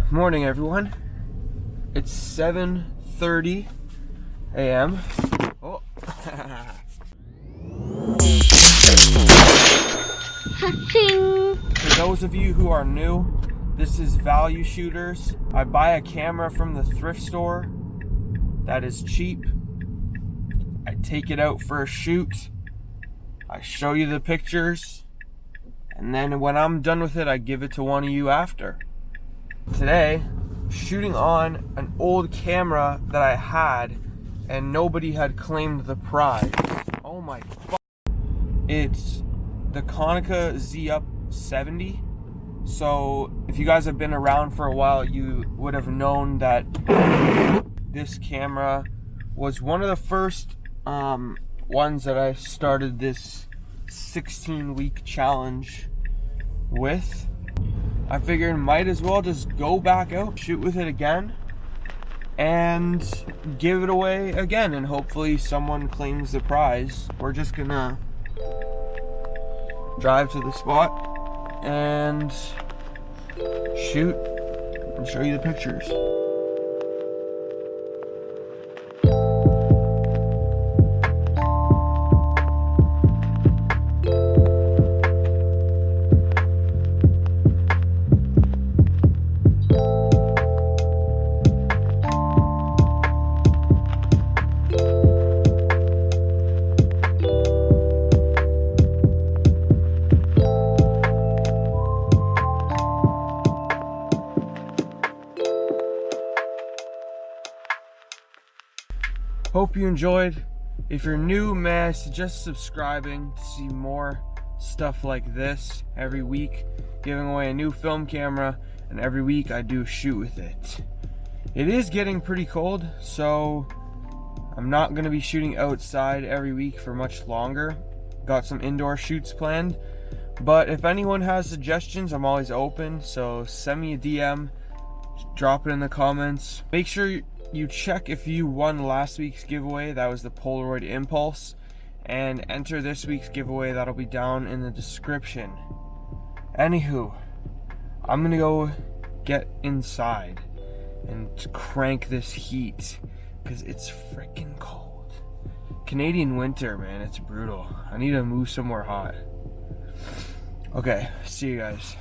Morning, everyone. It's 7:30 a.m. Oh. For those of you who are new, this is Value Shooters. I buy a camera from the thrift store that is cheap. I take it out for a shoot. I show you the pictures. And then when I'm done with it, I give it to one of you after. Today, shooting on an old camera that I had and nobody had claimed the prize. Oh my fuck. It's the Konica Z-Up 70. So if you guys have been around for a while, you would have known that this camera was one of the first ones that I started this 16-week challenge with. I figured might as well just go back out, shoot with it again, and give it away again, and hopefully someone claims the prize. We're just gonna drive to the spot and shoot and show you the pictures. Hope you enjoyed. If you're new, man, I suggest subscribing to see more stuff like this every week, giving away a new film camera, and every week I do a shoot with it. It is getting pretty cold, so I'm not going to be shooting outside every week for much longer. Got some indoor shoots planned, but if anyone has suggestions, I'm always open, so send me a DM, drop it in the comments. Make sure you check if you won last week's giveaway. That was the Polaroid Impulse, and enter this week's giveaway. That'll be down in the description. Anywho, I'm gonna go get inside and crank this heat because it's freaking cold. Canadian winter, man, it's brutal. I need to move somewhere hot. Okay, see you guys.